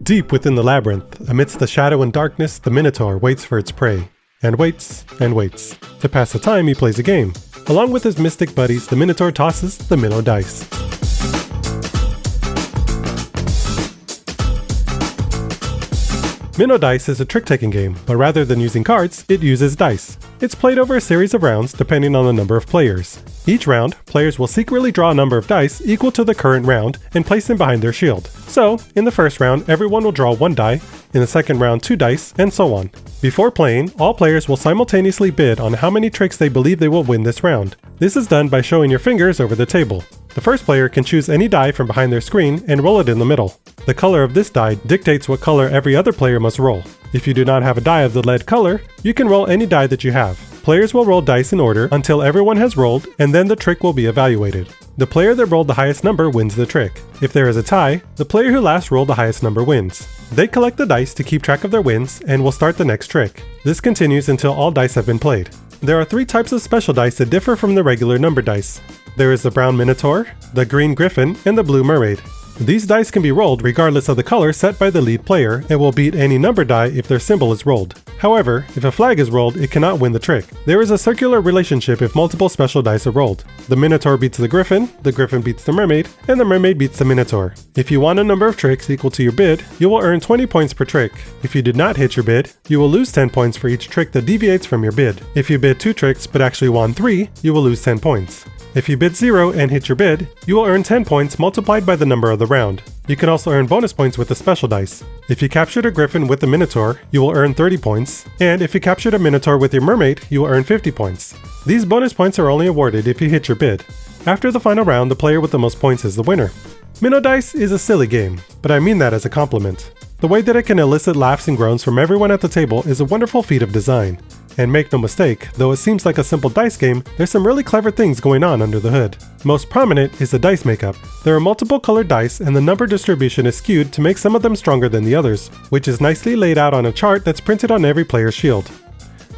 Deep within the labyrinth, amidst the shadow and darkness, the Minotaur waits for its prey. And waits, and waits. To pass the time, he plays a game. Along with his mystic buddies, the Minotaur tosses the Mino Dice. Mino Dice is a trick-taking game, but rather than using cards, it uses dice. It's played over a series of rounds depending on the number of players. Each round, players will secretly draw a number of dice equal to the current round and place them behind their shield. So, in the first round, everyone will draw 1 die, in the second round 2 dice, and so on. Before playing, all players will simultaneously bid on how many tricks they believe they will win this round. This is done by showing your fingers over the table. The first player can choose any die from behind their screen and roll it in the middle. The color of this die dictates what color every other player must roll. If you do not have a die of the lead color, you can roll any die that you have. Players will roll dice in order until everyone has rolled, and then the trick will be evaluated. The player that rolled the highest number wins the trick. If there is a tie, the player who last rolled the highest number wins. They collect the dice to keep track of their wins and will start the next trick. This continues until all dice have been played. There are 3 types of special dice that differ from the regular number dice. There is the brown Minotaur, the green Griffin, and the blue Mermaid. These dice can be rolled regardless of the color set by the lead player and will beat any number die if their symbol is rolled. However, if a flag is rolled, it cannot win the trick. There is a circular relationship if multiple special dice are rolled. The Minotaur beats the Griffin beats the Mermaid, and the Mermaid beats the Minotaur. If you won a number of tricks equal to your bid, you will earn 20 points per trick. If you did not hit your bid, you will lose 10 points for each trick that deviates from your bid. If you bid 2 tricks but actually won 3, you will lose 10 points. If you bid 0 and hit your bid, you will earn 10 points multiplied by the number of the round. You can also earn bonus points with the special dice. If you captured a Griffin with the Minotaur, you will earn 30 points, and if you captured a Minotaur with your Mermaid, you will earn 50 points. These bonus points are only awarded if you hit your bid. After the final round, the player with the most points is the winner. Mino Dice is a silly game, but I mean that as a compliment. The way that it can elicit laughs and groans from everyone at the table is a wonderful feat of design. And make no mistake, though it seems like a simple dice game, there's some really clever things going on under the hood. Most prominent is the dice makeup. There are multiple colored dice and the number distribution is skewed to make some of them stronger than the others, which is nicely laid out on a chart that's printed on every player's shield.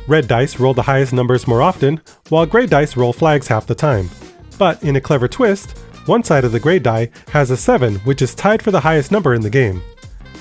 Red dice roll the highest numbers more often, while gray dice roll flags half the time. But in a clever twist, one side of the gray die has a 7, which is tied for the highest number in the game.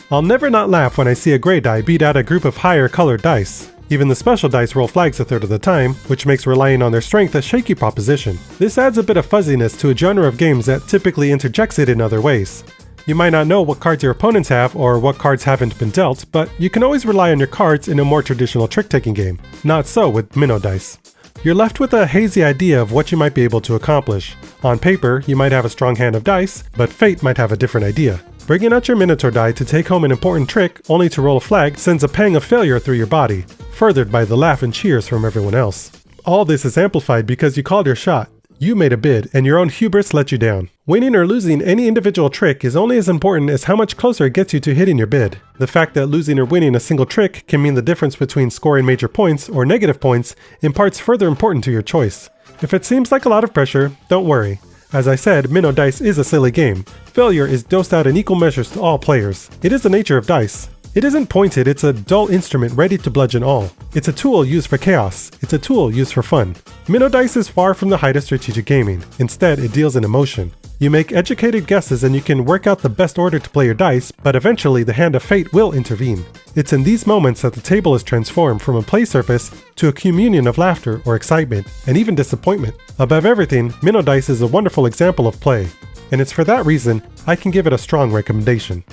I'll never not laugh when I see a gray die beat out a group of higher colored dice. Even the special dice roll flags a third of the time, which makes relying on their strength a shaky proposition. This adds a bit of fuzziness to a genre of games that typically interjects it in other ways. You might not know what cards your opponents have or what cards haven't been dealt, but you can always rely on your cards in a more traditional trick-taking game. Not so with Mino Dice. You're left with a hazy idea of what you might be able to accomplish. On paper, you might have a strong hand of dice, but fate might have a different idea. Bringing out your Minotaur die to take home an important trick only to roll a flag sends a pang of failure through your body, furthered by the laugh and cheers from everyone else. All this is amplified because you called your shot. You made a bid, and your own hubris let you down. Winning or losing any individual trick is only as important as how much closer it gets you to hitting your bid. The fact that losing or winning a single trick can mean the difference between scoring major points or negative points imparts further importance to your choice. If it seems like a lot of pressure, don't worry. As I said, Mino Dice is a silly game. Failure is dosed out in equal measures to all players. It is the nature of dice. It isn't pointed, it's a dull instrument ready to bludgeon all. It's a tool used for chaos. It's a tool used for fun. Mino Dice is far from the height of strategic gaming. Instead, it deals in emotion. You make educated guesses and you can work out the best order to play your dice, but eventually the hand of fate will intervene. It's in these moments that the table is transformed from a play surface to a communion of laughter or excitement, and even disappointment. Above everything, Mino Dice is a wonderful example of play, and it's for that reason I can give it a strong recommendation.